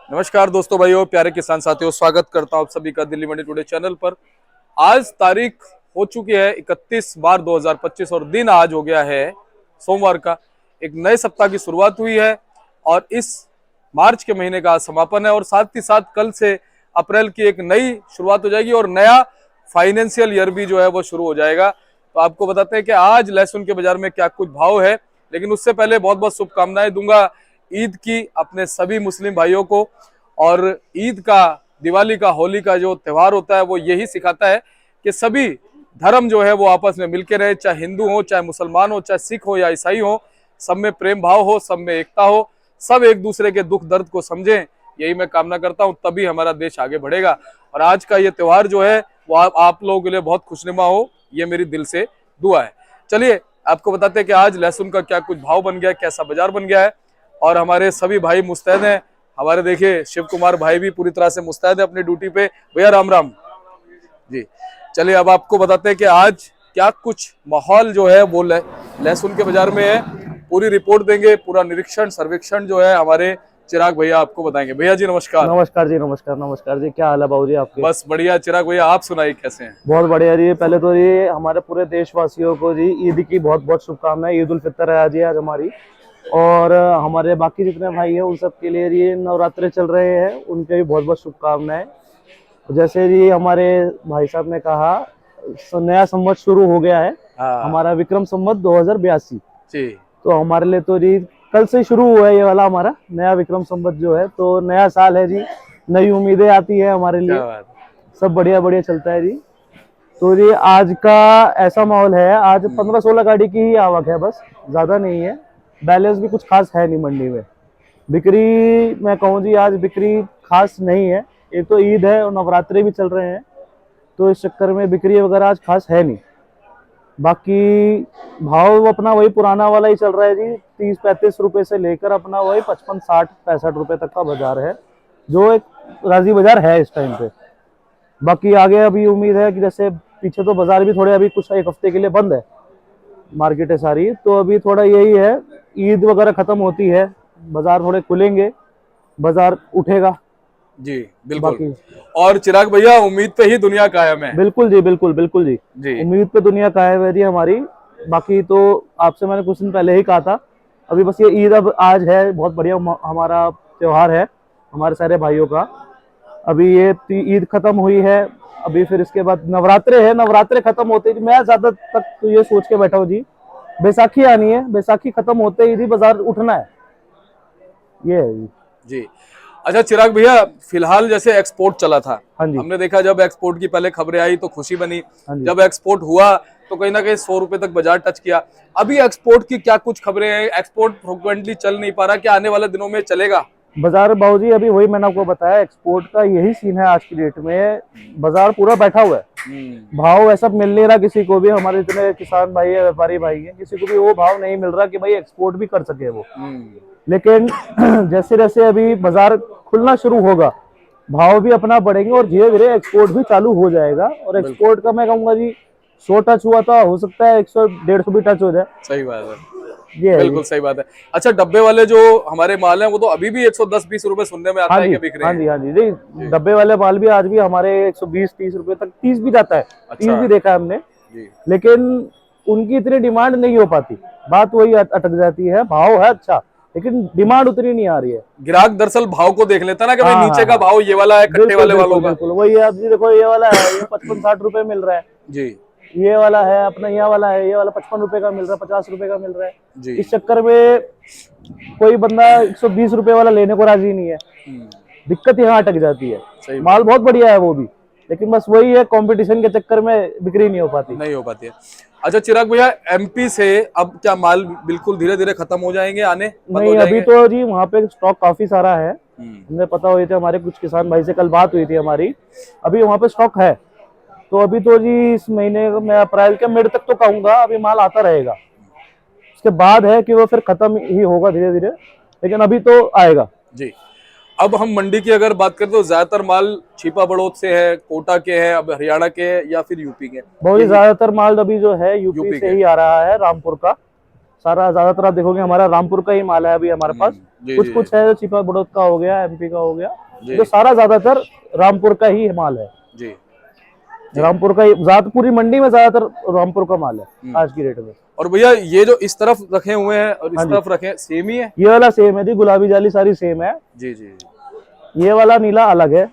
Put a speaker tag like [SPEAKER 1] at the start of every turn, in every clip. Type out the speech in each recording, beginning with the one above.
[SPEAKER 1] नमस्कार दोस्तों, भाइयों, प्यारे किसान साथियों, स्वागत करता हूं आप सभी का दिल्ली मंडी टुडे चैनल पर। आज तारीख हो चुकी है 31/12/2025 और दिन आज हो गया है सोमवार का। एक नए सप्ताह की शुरुआत हुई है और इस मार्च के महीने का आज समापन है और साथ ही साथ कल से अप्रैल की एक नई शुरुआत हो जाएगी और नया फाइनेंशियल ईयर भी जो है वो शुरू हो जाएगा। तो आपको बताते हैं कि आज लहसुन के बाजार में क्या कुछ भाव है, लेकिन उससे पहले बहुत बहुत शुभकामनाएं दूंगा ईद की अपने सभी मुस्लिम भाइयों को। और ईद का, दिवाली का, होली का जो त्योहार होता है वो यही सिखाता है कि सभी धर्म जो है वो आपस में मिलके रहे, चाहे हिंदू हो, चाहे मुसलमान हो, चाहे सिख हो या ईसाई हो, सब में प्रेम भाव हो, सब में एकता हो, सब एक दूसरे के दुख दर्द को समझें। यही मैं कामना करता हूं, तभी हमारा देश आगे बढ़ेगा। और आज का ये त्योहार जो है वो आप लोगों के लिए बहुत खुशनुमा हो, ये मेरी दिल से दुआ है। चलिए आपको बताते हैं कि आज लहसुन का क्या कुछ भाव बन गया है, कैसा बाजार बन गया है। और हमारे सभी भाई मुस्तैद हैं। हमारे देखिए शिव कुमार भाई भी पूरी तरह से मुस्तैद है अपनी ड्यूटी पे। भैया राम राम जी। चलिए अब आपको बताते हैं कि आज क्या कुछ माहौल जो है वो लहसुन के बाजार में है। पूरी रिपोर्ट देंगे, पूरा निरीक्षण सर्वेक्षण जो है हमारे चिराग भैया आपको बताएंगे। भैया जी नमस्कार।
[SPEAKER 2] नमस्कार जी, नमस्कार नमस्कार जी। क्या हाल है बाबू जी आपके?
[SPEAKER 1] बस बढ़िया चिराग भैया, आप सुनाइए कैसे हैं?
[SPEAKER 2] बहुत बढ़िया जी। पहले तो ये हमारे पूरे देशवासियों को जी ईद की बहुत बहुत शुभकामनाएं। ईद उल फितर है आज हमारी। और हमारे बाकी जितने भाई हैं उन सब के लिए ये नवरात्रे चल रहे हैं, उनके भी बहुत बहुत शुभकामनाएं। जैसे जी हमारे भाई साहब ने कहा, नया संवत शुरू हो गया है। हमारा विक्रम संवत 2082
[SPEAKER 1] जी।
[SPEAKER 2] तो हमारे लिए तो जी कल से शुरू हुआ है ये वाला हमारा नया विक्रम संवत जो है। तो नया साल है जी, नई उम्मीदें आती है हमारे लिए। सब बढ़िया बढ़िया चलता है जी। तो ये आज का ऐसा माहौल है, आज 15-16 गाड़ी की ही आवक है, बस ज्यादा नहीं है। बैलेंस भी कुछ खास है नहीं मंडी में। बिक्री मैं कहूँ जी आज बिक्री खास नहीं है। एक तो ईद है और नवरात्रे भी चल रहे हैं, तो इस चक्कर में बिक्री वगैरह आज खास है नहीं। बाकी भाव अपना वही पुराना वाला ही चल रहा है जी। 30-35 रुपए से लेकर अपना वही 55-60-65 रुपए तक का बाजार है, जो एक राजी बाजार है इस टाइम पे। बाकी आगे अभी उम्मीद है कि जैसे पीछे तो बाजार भी थोड़े अभी कुछ एक हफ्ते के लिए बंद है, मार्केट है सारी। तो अभी थोड़ा यही है, ईद वगैरह खत्म होती है, बाजार थोड़े खुलेंगे, बाजार उठेगा
[SPEAKER 1] जी बिल्कुल।
[SPEAKER 2] बाकी।
[SPEAKER 1] और चिराग भैया, उम्मीद पे ही दुनिया कायम है।
[SPEAKER 2] बिल्कुल जी, बिल्कुल बिल्कुल जी,
[SPEAKER 1] जी।
[SPEAKER 2] उम्मीद पे दुनिया कायम है जी हमारी। बाकी तो आपसे मैंने कुछ दिन पहले ही कहा था, अभी बस ये ईद अब आज है, बहुत बढ़िया हमारा त्योहार है हमारे सारे भाइयों का। अभी ये ईद खत्म हुई है, अभी फिर इसके बाद नवरात्रे है। नवरात्रे खत्म होते ही मैं ज्यादा तक तो ये सोच के बैठा हूँ जी, बैसाखी आनी है, बैसाखी खत्म होते ही बाजार उठना है, ये है
[SPEAKER 1] जी। अच्छा चिराग भैया, फिलहाल जैसे एक्सपोर्ट चला था,
[SPEAKER 2] हाँ जी,
[SPEAKER 1] हमने देखा जब एक्सपोर्ट की पहले खबरें आई तो खुशी बनी।
[SPEAKER 2] हाँ जी।
[SPEAKER 1] जब एक्सपोर्ट हुआ तो कहीं ना कहीं 100 रुपए तक बाजार टच किया। अभी एक्सपोर्ट की क्या कुछ खबरें हैं? एक्सपोर्ट फ्रिक्वेंटली चल नहीं पा रहा, क्या आने वाले दिनों में चलेगा?
[SPEAKER 2] बाजार बाबूजी अभी वही मैंने आपको बताया, एक्सपोर्ट का यही सीन है आज की डेट में। बाजार पूरा बैठा हुआ है, भाव ऐसा मिल नहीं रहा किसी को भी। हमारे जितने किसान भाई है, व्यापारी भाई है, किसी को भी वो भाव नहीं मिल रहा कि भाई एक्सपोर्ट भी कर सके वो। लेकिन जैसे जैसे अभी बाजार खुलना शुरू होगा, भाव भी अपना बढ़ेंगे और धीरे धीरे एक्सपोर्ट भी चालू हो जाएगा। और एक्सपोर्ट का मैं कहूंगा जी 100 टच हुआ तो हो सकता है 100-150 भी टच हो जाए।
[SPEAKER 1] सही बात है,
[SPEAKER 2] ये
[SPEAKER 1] बिल्कुल सही बात है। अच्छा, डब्बे वाले जो हमारे माल हैं वो तो अभी भी 110-20 रुपए सुनने में आता है कि बिक रहे
[SPEAKER 2] हाँ
[SPEAKER 1] हैं।
[SPEAKER 2] जी, हाँ जी जी। डब्बे वाले माल भी आज भी हमारे 120-30 रुपए तक, 30 भी जाता है।
[SPEAKER 1] अच्छा।
[SPEAKER 2] 30 भी देखा है हमने
[SPEAKER 1] जी।
[SPEAKER 2] लेकिन उनकी इतनी डिमांड नहीं हो पाती। बात वही अटक जाती है, भाव है अच्छा लेकिन डिमांड उतनी नहीं आ रही है।
[SPEAKER 1] ग्राहक दरअसल भाव को देख लेता ना कि भाई
[SPEAKER 2] हाँ
[SPEAKER 1] नीचे
[SPEAKER 2] हाँ
[SPEAKER 1] का
[SPEAKER 2] हाँ,
[SPEAKER 1] भाव ये वाला है, कट्टे वाले वालों का।
[SPEAKER 2] बिल्कुल वही है। अब जी देखो, ये वाला है, ये 55-60 रुपए मिल रहा है
[SPEAKER 1] जी।
[SPEAKER 2] ये वाला है अपना, ये वाला है, ये वाला 55 रुपए का मिल रहा है, 50 रुपए का मिल रहा है।
[SPEAKER 1] जी।
[SPEAKER 2] इस चक्कर में कोई बंदा 120 रुपए वाला लेने को राजी नहीं है। दिक्कत यहाँ अटक जाती है। माल बहुत बढ़िया है वो भी, लेकिन बस वही है, कंपटीशन के चक्कर में बिक्री नहीं हो पाती
[SPEAKER 1] है। अच्छा चिराग भैया, एमपी से अब क्या माल बिल्कुल धीरे धीरे खत्म हो जाएंगे, आने बंद
[SPEAKER 2] नहीं
[SPEAKER 1] हो जाएंगे?
[SPEAKER 2] अभी तो जी वहाँ पे स्टॉक काफी सारा है। हमें पता हुई थी, हमारे कुछ किसान भाई से कल बात हुई थी हमारी, अभी वहाँ पे स्टॉक है। तो अभी तो जी इस महीने में अप्रैल के मिड तक तो कहूंगा अभी माल आता रहेगा। उसके बाद है कि वो फिर खत्म ही होगा धीरे धीरे, लेकिन अभी तो आएगा
[SPEAKER 1] जी। अब हम मंडी की अगर बात करें तो ज्यादातर माल छिपा बड़ौद से है, कोटा के है, अब हरियाणा के है या फिर यूपी के?
[SPEAKER 2] बहुत ही ज्यादातर माल अभी जो है यूपी से ही आ रहा है, रामपुर का। सारा ज्यादातर आप देखोगे हमारा रामपुर का ही माल है अभी हमारे पास।
[SPEAKER 1] जी,
[SPEAKER 2] कुछ
[SPEAKER 1] जी,
[SPEAKER 2] कुछ है जो छिपा बड़ौद का हो गया, एमपी का हो गया,
[SPEAKER 1] जी,
[SPEAKER 2] तो सारा ज्यादातर रामपुर का ही माल है।
[SPEAKER 1] जी।
[SPEAKER 2] रामपुर का ही ज्यादा, पूरी मंडी में ज्यादातर रामपुर का माल है आज की डेट में।
[SPEAKER 1] और भैया ये जो इस तरफ रखे हुए हैं और इस
[SPEAKER 2] हाँ जी।
[SPEAKER 1] तरफ रखे हैं, सेम ही है?
[SPEAKER 2] ये वाला सेम है जी, गुलाबी जाली सारी सेम है।
[SPEAKER 1] जी, जी।
[SPEAKER 2] ये वाला नीला अलग है।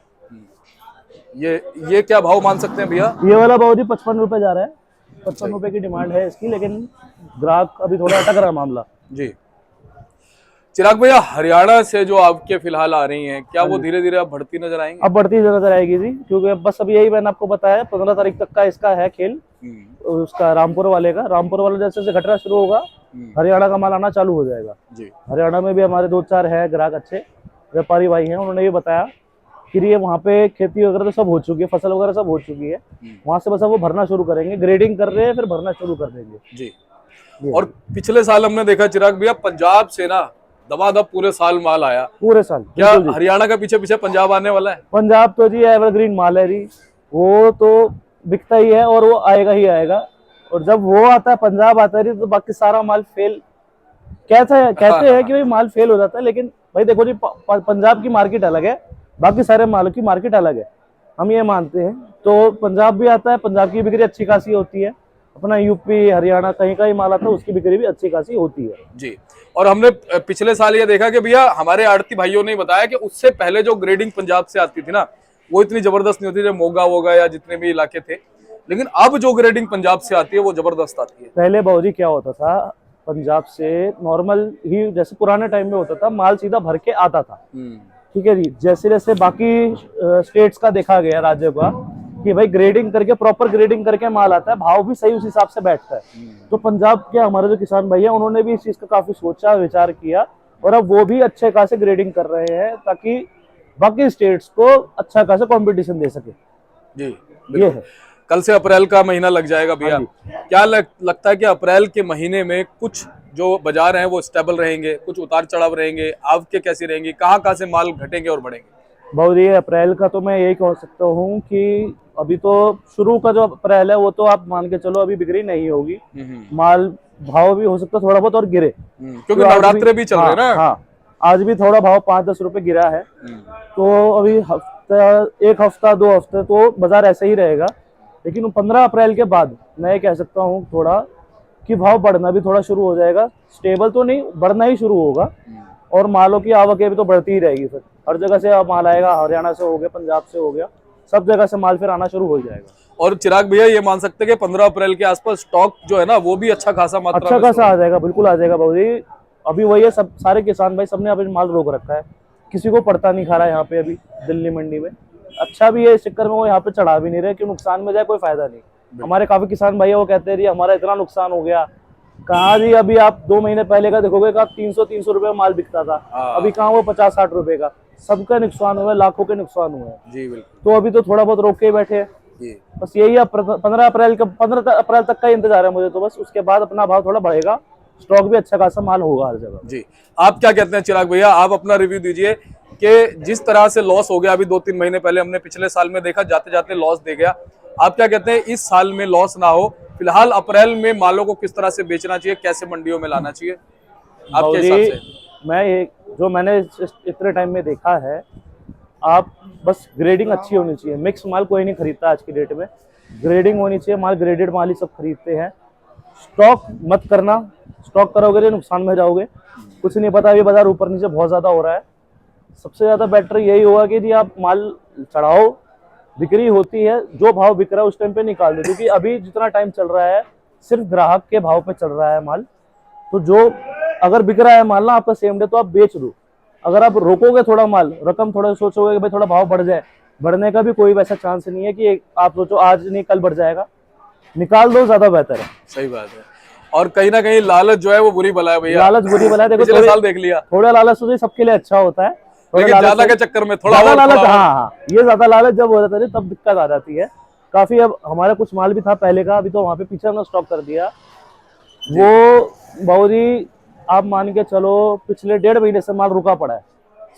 [SPEAKER 1] ये क्या भाव मान सकते हैं भैया?
[SPEAKER 2] ये वाला बहुत ही 55 रुपए जा रहा है। 55 रुपए की डिमांड है इसकी, लेकिन ग्राहक अभी थोड़ा अटक रहा है मामला।
[SPEAKER 1] जी। चिराग भैया, हरियाणा से जो आपके फिलहाल आ रही हैं, क्या वो धीरे धीरे अब बढ़ती नजर आएंगी?
[SPEAKER 2] अब बढ़ती नजर आएगी जी, क्योंकि अब बस अब यही मैंने आपको बताया 15 तारीख तक का इसका है खेल। उसका रामपुर वाले का, रामपुर वाला जैसे जैसे घटना शुरू होगा हरियाणा का माल आना चालू हो जाएगा।
[SPEAKER 1] जी।
[SPEAKER 2] हरियाणा में भी हमारे 2-4 है ग्राहक, अच्छे व्यापारी भाई हैं, उन्होंने ये बताया कि ये वहाँ पे खेती वगैरह तो सब हो चुकी है, फसल वगैरह सब हो चुकी है, वहां से बस अब वो भरना शुरू करेंगे, ग्रेडिंग कर रहे हैं फिर भरना शुरू कर देंगे।
[SPEAKER 1] जी। और पिछले साल हमने देखा चिराग भैया, पंजाब से ना दबादब पूरे साल माल आया।
[SPEAKER 2] पूरे साल।
[SPEAKER 1] क्या हरियाणा का पीछे पीछे पंजाब आने वाला है?
[SPEAKER 2] पंजाब तो जी एवरग्रीन माल है जी, वो तो बिकता ही है और वो आएगा ही आएगा। और जब वो आता है, पंजाब आता है, तो बाकी सारा माल फेल कहते हैं कि भाई माल फेल हो जाता है, लेकिन भाई देखो जी पंजाब की मार्केट अलग है, बाकी सारे मालों की मार्केट अलग है, हम ये मानते हैं। तो पंजाब भी आता है, पंजाब की बिक्री अच्छी खासी होती है, अपना यूपी हरियाणा कहीं का ही माल आता है, उसकी बिक्री भी अच्छी खासी होती है
[SPEAKER 1] जी। और हमने पिछले साल ये देखा कि भैया हमारे आड़ती भाइयों ने बताया कि उससे पहले जो ग्रेडिंग पंजाब से आती थी ना, वो इतनी जबरदस्त नहीं होती, जो मोगा वोगा या जितने भी इलाके थे, लेकिन अब जो ग्रेडिंग पंजाब से आती है वो जबरदस्त आती है।
[SPEAKER 2] पहले बाबूजी क्या होता था, पंजाब से नॉर्मल ही जैसे पुराने टाइम में होता था, माल सीधा भर के आता था, ठीक है जी। जैसे जैसे बाकी स्टेट्स का देखा गया, राज्यों का, कि भाई ग्रेडिंग करके, प्रॉपर ग्रेडिंग करके माल आता है, भाव भी सही उस हिसाब से बैठता है। तो पंजाब के हमारे जो किसान भाई हैं, उन्होंने भी इस चीज का काफी सोचा विचार किया, और अब वो भी अच्छे खासे ग्रेडिंग कर रहे हैं, ताकि बाकी स्टेट्स को अच्छा खासा कंपटीशन दे सके।
[SPEAKER 1] जी,
[SPEAKER 2] ये है।
[SPEAKER 1] कल से अप्रैल का महीना लग जाएगा भैया, क्या लगता है कि अप्रैल के महीने में कुछ जो बाजार हैं वो स्टेबल रहेंगे, कुछ उतार चढ़ाव रहेंगे, आवकें कैसी रहेंगी, कहाँ से माल घटेंगे और बढ़ेंगे?
[SPEAKER 2] बहुत ये अप्रैल का तो मैं यही कह सकता हूँ कि अभी तो शुरू का जो अप्रैल है वो तो आप मान के चलो अभी बिक्री नहीं होगी, माल भाव भी हो सकता है थोड़ा बहुत और गिरे,
[SPEAKER 1] क्योंकि तो नवरात्रे भी चल रहे हैं ना।
[SPEAKER 2] हाँ, आज भी थोड़ा भाव 5-10 रुपए गिरा है, तो अभी एक हफ्ता 2 हफ्ते तो बाजार ऐसे ही रहेगा। लेकिन 15 अप्रैल के बाद मैं ये कह सकता हूँ थोड़ा कि भाव बढ़ना भी थोड़ा शुरू हो जाएगा, स्टेबल तो नहीं, बढ़ना ही शुरू होगा, और मालों की आवकें भी तो बढ़ती ही रहेगी। फिर हर जगह से माल आएगा, हरियाणा से हो गया, पंजाब से हो गया, सब जगह से माल फिर आना शुरू हो जाएगा।
[SPEAKER 1] और चिराग भैया ये मान सकते हैं कि 15 अप्रैल के आसपास स्टॉक जो है ना वो भी अच्छा खासा मात्रा
[SPEAKER 2] अच्छा खासा आ जाएगा, बिल्कुल आ जाएगा बाबू जी। अभी वही है, सब सारे किसान भाई सबने अपने माल रोक रखा है, किसी को पड़ता नहीं खा रहा है यहाँ पे अभी दिल्ली मंडी में। अच्छा भी है, इस चक्कर में वो यहाँ पे चढ़ा भी नहीं रहे कि नुकसान में जाए, कोई फायदा नहीं। हमारे काफी किसान भाई वो कहते हैं हमारा इतना नुकसान हो गया, कहाँ जी अभी आप 2 महीने पहले का देखोगे कि 300 रुपए माल बिकता था, अभी कहाँ वो 50-60 रुपए का, सबका नुकसान हुआ है, लाखों के नुकसान हुए हैं
[SPEAKER 1] जी। बिल्कुल।
[SPEAKER 2] तो अभी तो थोड़ा बहुत रोक के ही बैठे हैं जी। बस यही है, 15 अप्रैल तक का इंतजार है मुझे तो, बस उसके बाद अपना भाव थोड़ा बढ़ेगा, स्टॉक भी अच्छा खासा माल होगा हर जगह
[SPEAKER 1] जी। आप क्या कहते हैं चिराग भैया, आप अपना रिव्यू दीजिए कि जिस तरह से लॉस हो गया अभी 2-3 महीने पहले, हमने पिछले साल में देखा जाते जाते लॉस दे गया, आप क्या कहते हैं इस साल में लॉस ना हो, फिलहाल अप्रैल में मालों को किस तरह से बेचना चाहिए, कैसे मंडियों में लाना चाहिए आपके हिसाब से?
[SPEAKER 2] मैं जो मैंने इतने टाइम में देखा है, आप बस ग्रेडिंग अच्छी होनी चाहिए, मिक्स माल कोई नहीं खरीदता आज की डेट में, ग्रेडिंग होनी चाहिए, माल ग्रेडेड माल ही सब खरीदते हैं। स्टॉक मत करना, स्टॉक करोगे नुकसान में जाओगे, कुछ नहीं पता अभी बाजार ऊपर नीचे बहुत ज्यादा हो रहा है। सबसे ज्यादा बेटर यही होगा कि जी आप माल चढ़ाओ, बिक्री होती है, जो भाव बिक रहा है उस टाइम पे निकाल दो, क्योंकि अभी जितना टाइम चल रहा है सिर्फ ग्राहक के भाव पे चल रहा है माल, तो जो अगर बिक रहा है माल ना आपका सेम डे तो आप बेच दो। अगर आप रोकोगे थोड़ा माल, रकम थोड़ा सोचोगे कि भाई थोड़ा भाव बढ़ जाए, बढ़ने का भी कोई वैसा चांस नहीं है कि आप सोचो आज नहीं कल बढ़ जाएगा, निकाल दो, ज्यादा बेहतर है।
[SPEAKER 1] सही बात है। और कहीं ना कहीं लालच जो है वो बुरी बला है भैया,
[SPEAKER 2] लालच बुरी बला है। देखो
[SPEAKER 1] पिछले साल देख लिया,
[SPEAKER 2] थोड़ा लालच तो सबके लिए अच्छा होता है,
[SPEAKER 1] लेकिन ज्यादा के चक्कर में थोड़ा
[SPEAKER 2] लालच, हाँ, ये ज्यादा लालच जब हो जाता है तब दिक्कत आ जाती है काफी। अब हमारा कुछ माल भी था पहले का, अभी तो वहां पे पीछे हमने स्टॉक कर दिया, वो बाबूजी आप मान के चलो पिछले 1.5 महीने से माल रुका पड़ा है,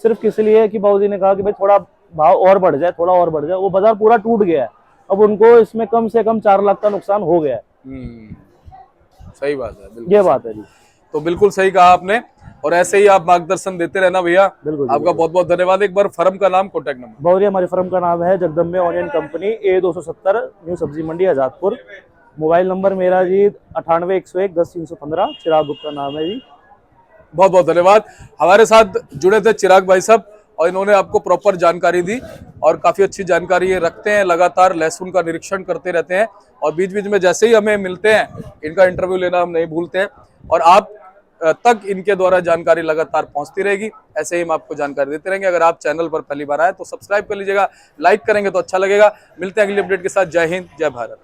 [SPEAKER 2] सिर्फ किस लिए कि बाबूजी ने कहा कि भाई थोड़ा भाव और बढ़ जाए, थोड़ा और बढ़ जाए, वो बाजार पूरा टूट गया है, अब उनको इसमें कम से कम 4 लाख का नुकसान हो गया है।
[SPEAKER 1] सही बात है,
[SPEAKER 2] ये बात है जी।
[SPEAKER 1] तो बिल्कुल सही कहा आपने, और ऐसे ही आप मार्गदर्शन देते रहना भैया।
[SPEAKER 2] बिल्कुल
[SPEAKER 1] आपका बहुत बहुत धन्यवाद। एक बार फर्म का नाम, कॉन्टैक्ट नंबर।
[SPEAKER 2] बावरिया हमारी फर्म का नाम है Jagdambe onion company, A270, new सब्जी मंडी आजादपुर। मोबाइल नंबर मेरा जी 98 101 10 315। चिराग गुप्ता नाम है जी।
[SPEAKER 1] बहुत बहुत धन्यवाद। हमारे साथ जुड़े थे चिराग भाई साहब, और इन्होंने आपको प्रॉपर जानकारी दी, और काफी अच्छी जानकारी ये रखते हैं, लगातार लहसुन का निरीक्षण करते रहते हैं, और बीच बीच में जैसे ही हमें मिलते हैं इनका इंटरव्यू लेना हम नहीं भूलते हैं, और आप तक इनके द्वारा जानकारी लगातार पहुंचती रहेगी। ऐसे ही हम आपको जानकारी देते रहेंगे। अगर आप चैनल पर पहली बार आए तो सब्सक्राइब कर लीजिएगा, लाइक करेंगे तो अच्छा लगेगा। मिलते हैं अगली अपडेट के साथ। जय हिंद, जय भारत।